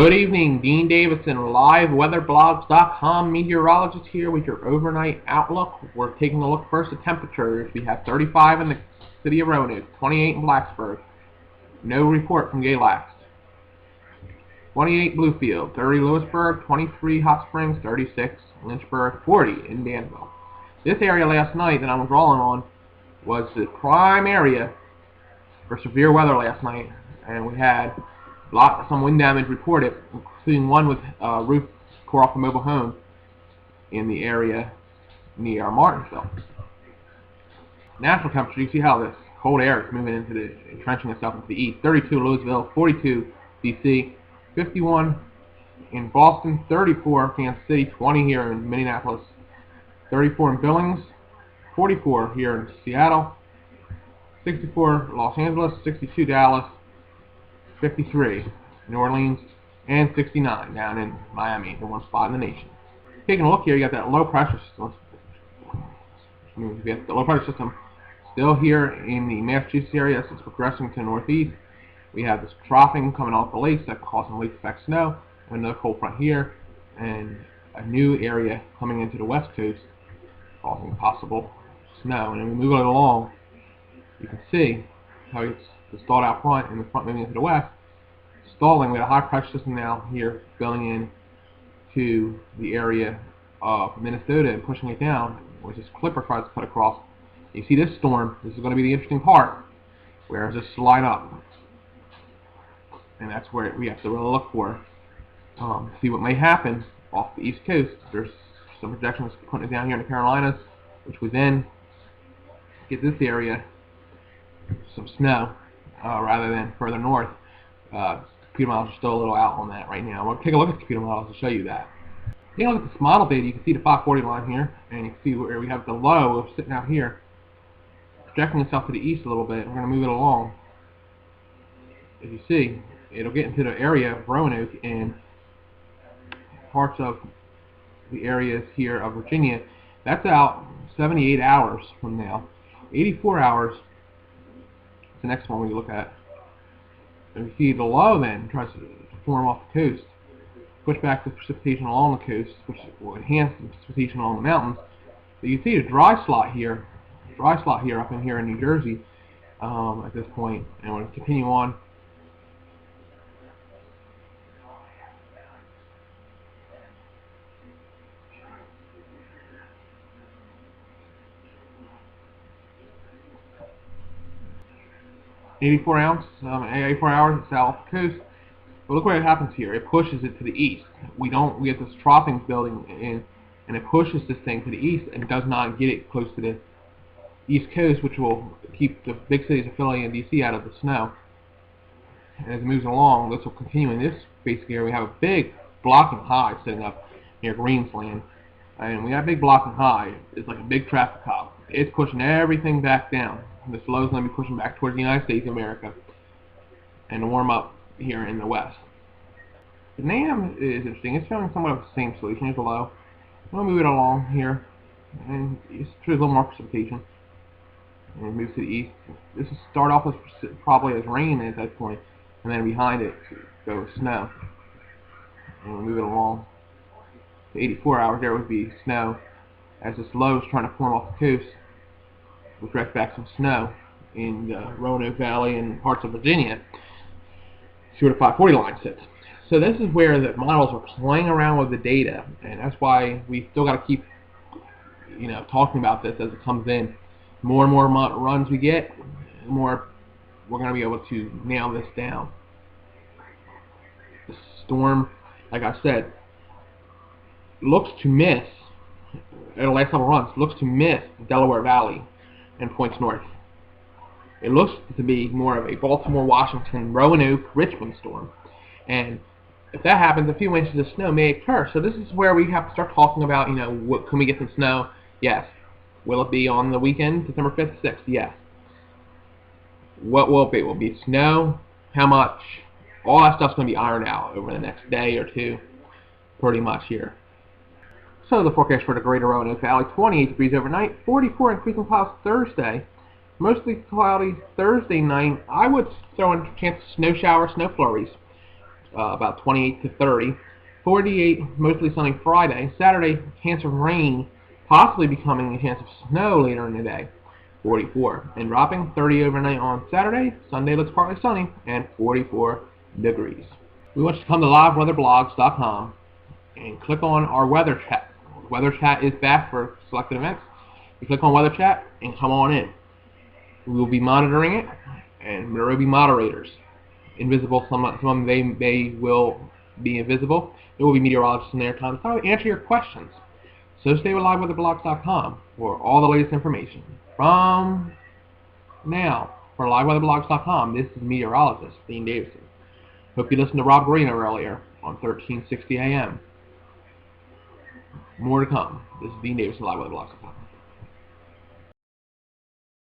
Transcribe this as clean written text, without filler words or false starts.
Good evening, Dean Davison, liveweatherblogs.com meteorologist here with your overnight outlook. We're taking a look first at temperatures. We have 35 in the city of Roanoke, 28 in Blacksburg. No report from Galax. 28 Bluefield, 30 Lewisburg, 23 Hot Springs, 36 Lynchburg, 40 in Danville. This area last night that I'm drawing on was the prime area for severe weather last night, and we had some wind damage reported, including one with roof tore off a mobile home in the area near Martinsville. Natural temperature, you see how this cold air is moving into entrenching itself into the east. 32 Louisville, 42 DC, 51 in Boston, 34 Kansas City, 20 here in Minneapolis, 34 in Billings, 44 here in Seattle, 64 Los Angeles, 62 Dallas, 53 New Orleans, and 69 down in Miami, the one spot in the nation. Taking a look here, you got that low pressure system. You got the low pressure system still here in the Massachusetts area. This is progressing to the northeast. We have this troughing coming off the lakes that can cause some lake effect snow, and another cold front here, and a new area coming into the west coast causing possible snow. And then we move it along, you can see how it's stalled out front and the front moving into the west. Stalling, we have a high pressure system now here going in to the area of Minnesota and pushing it down, which this clipper tries to cut across. You see this storm, this is going to be the interesting part, where does this slide up? And that's where we have to really look for, see what may happen off the east coast. There's some projections putting it down here in the Carolinas, which would then get this area some snow rather than further north. Computer models are still a little out on that right now. We'll take a look at the computer models to show you that. Taking a look at this model data, you can see the 540 line here, and you can see where we have the low of sitting out here, projecting itself to the east a little bit. We're going to move it along. As you see, it'll get into the area of Roanoke and parts of the areas here of Virginia. That's out 78 hours from now. 84 hours is the next one we look at. And you see the low then tries to form off the coast, push back the precipitation along the coast, which will enhance the precipitation along the mountains. But you see the dry slot here up in here in New Jersey at this point, and we'll continue on. '84 hours at south coast. But look what happens here. It pushes it to the east. We get this troughing building in, and it pushes this thing to the east and does not get it close to the east coast, which will keep the big cities of Philly and DC out of the snow. And as it moves along, this will continue in this basic area. We have a big blocking high sitting up near Greensland, and we have a big blocking high. It's like a big traffic cop. It's pushing everything back down. This low is going to be pushing back towards the United States of America and to warm up here in the west. The NAM is interesting. It's showing somewhat of the same solution as the low. We'll move it along here, and it's a little more precipitation. And it moves to the east. This will start off as probably as rain at that point, and then behind it goes snow. And we'll move it along. The 84 hours there would be snow, as this low is trying to form off the coast. We'll direct back some snow in the Roanoke Valley and parts of Virginia. See where the 540 line sits. So this is where the models are playing around with the data, and that's why we still got to keep, talking about this as it comes in. More and more runs we get, the more we're going to be able to nail this down. The storm, like I said, looks to miss, in the last couple runs, looks to miss the Delaware Valley and points north. It looks to be more of a Baltimore, Washington, Roanoke, Richmond storm. And if that happens, a few inches of snow may occur. So this is where we have to start talking about, what can we get some snow? Yes. Will it be on the weekend, December 5th, 6th? Yes. What will it be? Will it be snow? How much? All that stuff's going to be ironed out over the next day or two, pretty much here. So the forecast for the greater Roanoke Valley, 28 degrees overnight, 44 increasing clouds Thursday, mostly cloudy Thursday night. I would throw in a chance of snow showers, snow flurries. about 28 to 30. 48, mostly sunny Friday. Saturday, chance of rain, possibly becoming a chance of snow later in the day. 44. And dropping 30 overnight on Saturday. Sunday looks partly sunny and 44 degrees. We want you to come to liveweatherblogs.com and click on our weather chat. Weather chat is back for selected events. You click on weather chat and come on in. We will be monitoring it, and there will be moderators. Invisible, some of them they will be invisible. There will be meteorologists in there time to answer your questions. So stay with liveweatherblogs.com for all the latest information. From now, for liveweatherblogs.com, this is meteorologist Dean Davison. Hope you listened to Rob Guarino earlier on 1360 AM. More to come. This is Dean Davison, liveweatherblogs.com.